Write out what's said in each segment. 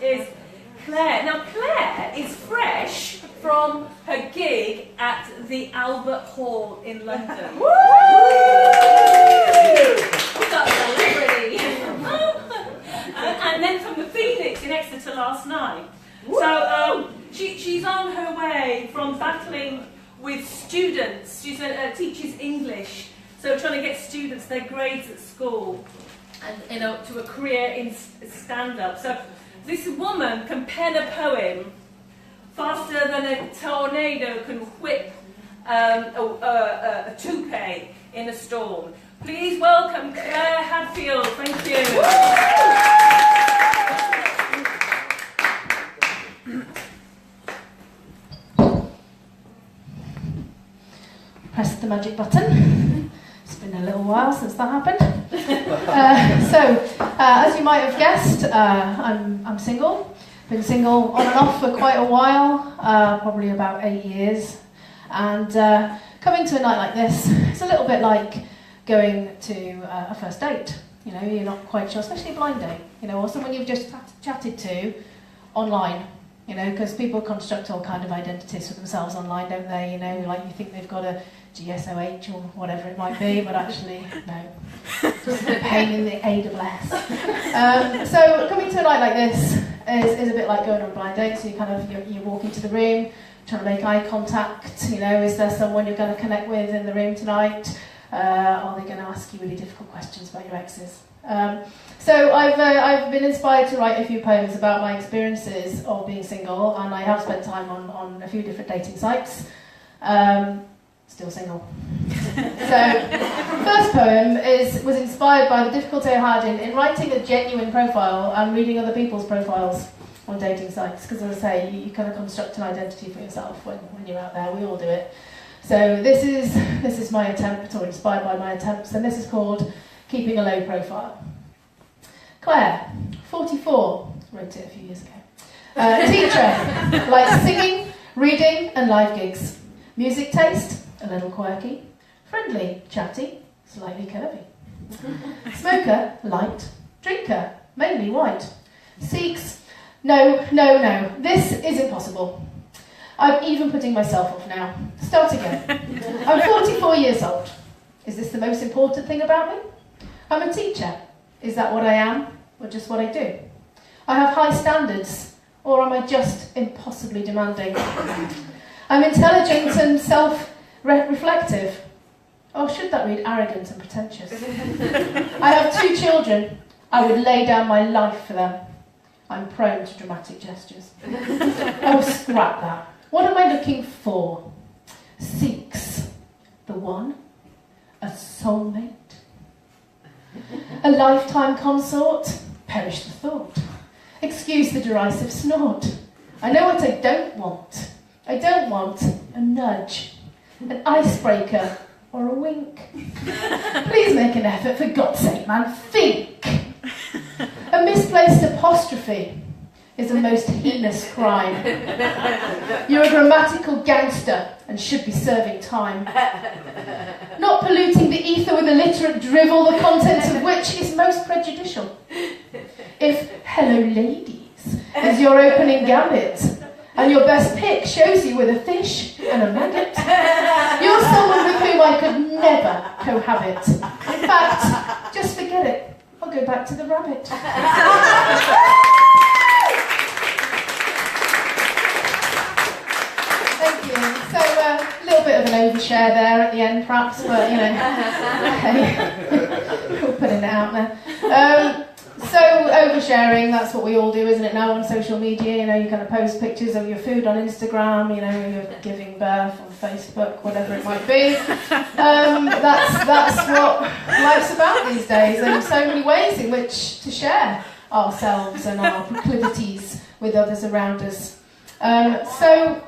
is Claire. Now, Claire is fresh from her gig at the Albert Hall in London. Woo! We got a celebrity. And then from the Phoenix in Exeter last night. So she's on her way from battling with students. She teaches English, so trying to get students their grades at school, and to a career in stand-up. So this woman can pen a poem faster than a tornado can whip a toupee in a storm. Please welcome Claire Hadfield. Thank you. Press the magic button. It's been a little while since that happened. As you might have guessed, I'm single. Been single on and off for quite a while, probably about 8 years. And coming to a night like this, it's a little bit like going to a first date. You know, you're not quite sure, especially a blind date, you know, or someone you've just chatted to online. You know, because people construct all kind of identities for themselves online, don't they? You know, like you think they've got a GSOH or whatever it might be, but actually, no. Just a pain in the AWS. So coming to a night like this is a bit like going on a blind date. So you walk into the room, trying to make eye contact. You know, is there someone you're going to connect with in the room tonight? Are they going to ask you really difficult questions about your exes? So I've been inspired to write a few poems about my experiences of being single, and I have spent time on a few different dating sites. Still single. So first poem was inspired by the difficulty I had in writing a genuine profile and reading other people's profiles on dating sites, because as I say, you kind of construct an identity for yourself when you're out there. We all do it. So this is my attempt, or inspired by my attempts, and this is called Keeping a Low Profile. Claire, 44, wrote it a few years ago. Teacher, likes singing, reading and live gigs. Music taste, a little quirky. Friendly, chatty, slightly curvy. Smoker, light. Drinker, mainly white. Seeks, no, this isn't possible. I'm even putting myself off now. Start again. I'm 44 years old. Is this the most important thing about me? I'm a teacher. Is that what I am, or just what I do? I have high standards, or am I just impossibly demanding? I'm intelligent and self-reflective. Or should that read arrogant and pretentious? I have 2 children. I would lay down my life for them. I'm prone to dramatic gestures. Oh, scrap that. What am I looking for? Seeks the one, a soulmate, a lifetime consort. Perish the thought. Excuse the derisive snort. I know what I don't want. I don't want a nudge, an icebreaker, or a wink. Please make an effort, for God's sake, man. Think. A misplaced apostrophe is a most heinous crime. You're a grammatical gangster and should be serving time. Not polluting the ether with illiterate drivel, the contents of which is most prejudicial. If hello ladies is your opening gambit, and your best pick shows you with a fish and a maggot, you're someone with whom I could never cohabit. In fact, just forget it. I'll go back to the rabbit. Thank you. So a little bit of an overshare there at the end, perhaps, but you know, we're putting it out there. So oversharing, that's what we all do, isn't it, now on social media? You know, you kind of post pictures of your food on Instagram, you know, you're giving birth on Facebook, whatever it might be. That's what life's about these days, and so many ways in which to share ourselves and our proclivities with others around us. Sorry.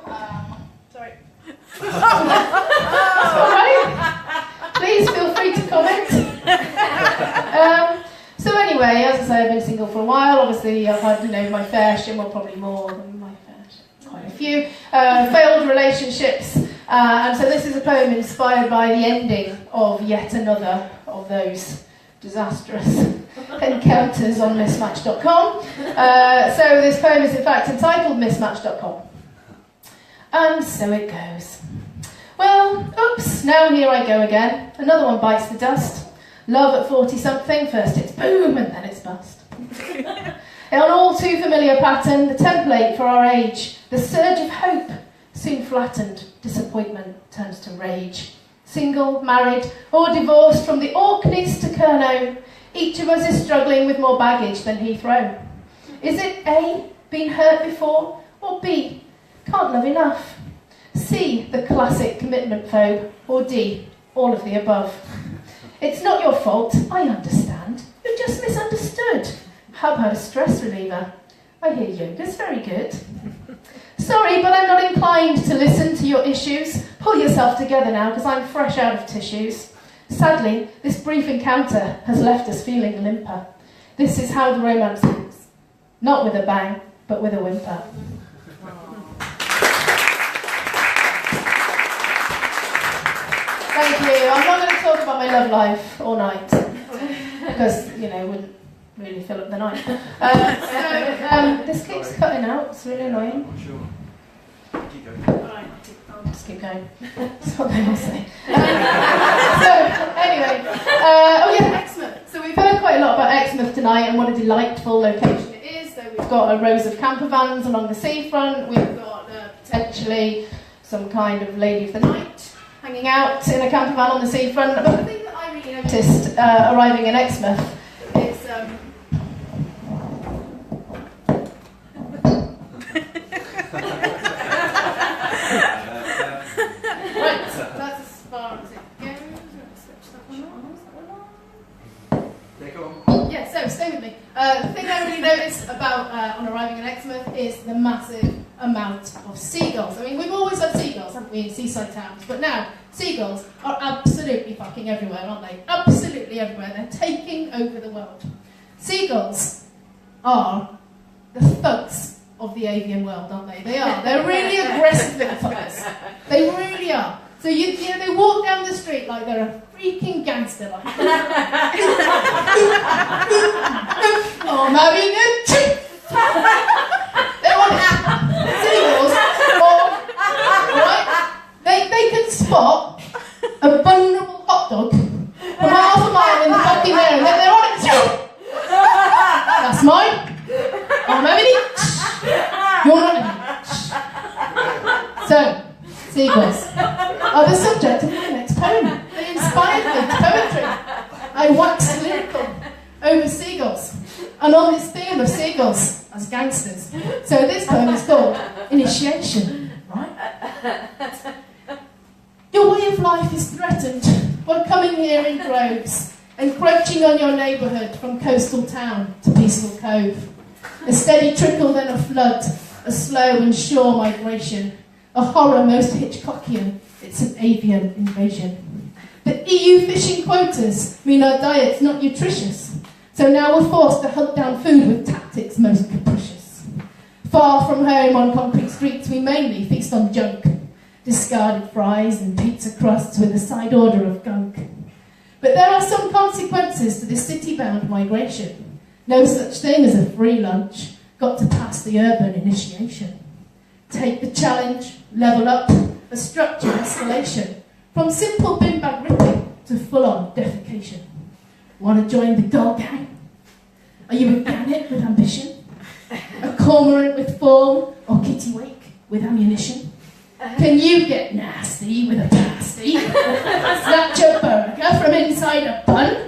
Alright. Please feel free to comment. So anyway, as I say, I've been single for a while. Obviously, I've had, you know, my fair share, well, probably more than my fair share, quite a few, failed relationships. And so this is a poem inspired by the ending of yet another of those disastrous encounters on mismatch.com. So this poem is in fact entitled Mismatch.com. And so it goes. Well, oops, now here I go again. Another one bites the dust. Love at 40-something, first it's boom and then it's bust. An all too familiar pattern, the template for our age. The surge of hope, soon flattened, disappointment turns to rage. Single, married, or divorced from the Orkneys to Kernow, each of us is struggling with more baggage than Heathrow. Is it A, been hurt before, or B, can't love enough? C, the classic commitment phobe, or D, all of the above? It's not your fault, I understand. You're just misunderstood. How about a stress reliever? I hear yoga's very good. Sorry, but I'm not inclined to listen to your issues. Pull yourself together now, because I'm fresh out of tissues. Sadly, this brief encounter has left us feeling limper. This is how the romance ends. Not with a bang, but with a whimper. Thank you. I'm not going to talk about my love life all night, because, wouldn't really fill up the night. This keeps cutting out. It's really annoying. Sure. Keep going. Alright, I'll just keep going. That's what they all say. So, anyway. Exmouth. So we've heard quite a lot about Exmouth tonight and what a delightful location it is. So we've got a rows of camper vans along the seafront. We've got potentially some kind of lady of the night hanging out in a camper van on the seafront. But the thing that I really noticed arriving in Exmouth is... Right, that's as far as it goes. Let's switch that one on. Yeah, go on. Yeah, so stay with me. The thing I really noticed about on arriving in Exmouth is the massive amount of seagulls. I mean, we've always had seagulls, haven't we, in seaside towns? But now, seagulls are absolutely fucking everywhere, aren't they? Absolutely everywhere. They're taking over the world. Seagulls are the thugs of the avian world, aren't they? They are. They're really aggressive little fuckers. They really are. So they walk down the street like they're a freaking gangster. Like, oh, I'm having a treat. They want seagulls. Right? They can spot a vulnerable hot dog from half a mile in the fucking air, and then they're on it. That's mine. I'm having it. You're not having it. So, seagulls are the subject of my next poem. They inspired me to poetry. I waxed lyrical over seagulls, and on this theme of seagulls as gangsters. So this poem is called Initiation, right? Your way of life is threatened by coming here in droves, encroaching on your neighbourhood from coastal town to peaceful cove. A steady trickle, then a flood, a slow and sure migration. A horror most Hitchcockian, it's an avian invasion. The EU fishing quotas mean our diet's not nutritious, so now we're forced to hunt down food with tactics most capricious. Far from home on concrete streets, we mainly feast on junk, discarded fries and pizza crusts with a side order of gunk. But there are some consequences to this city-bound migration. No such thing as a free lunch, got to pass the urban initiation. Take the challenge, level up, a structured escalation, from simple bin bag ripping to full-on defecation. Want to join the gull gang? Are you a gannet with ambition? A cormorant with form, or kittiwake with ammunition? Can you get nasty with a pasty? Snatch a burger from inside a bun?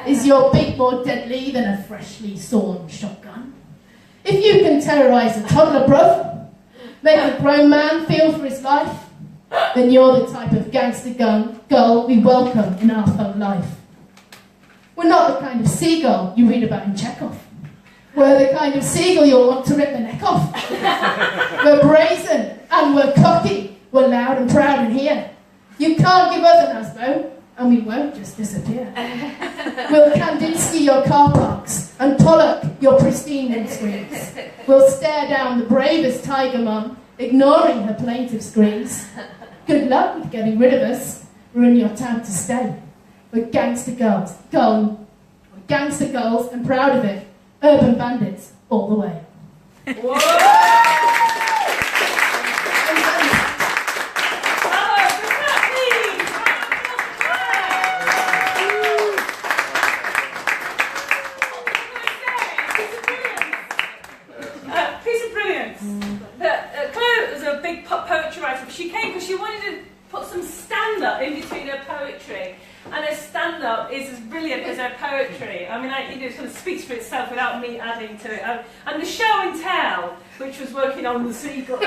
Is your beak more deadly than a freshly sawn shotgun? If you can terrorise a toddler, bruv, make a grown man feel for his life, then you're the type of gangster gull we welcome in our thug life. We're not the kind of seagull you read about in Chekhov. We're the kind of seagull you'll want to rip the neck off. We're brazen and we're cocky. We're loud and proud in here. You can't give us an Asbo, and we won't just disappear. We'll Kandinsky your car parks and Pollock your pristine windscreens. We'll stare down the bravest tiger mum, ignoring her plaintive screams. Good luck with getting rid of us. We're in your town to stay. We're gangster girls. We're gangster girls and proud of it. Urban bandits all the way. Whoa! Piece of brilliance. Claire was a big poetry writer, but she came because she wanted to put some stand-up in between her poetry. And her stand-up is as brilliant as her poetry. I mean, it sort of speaks for itself without me adding to it. And the show and tell, which was working on the seagull,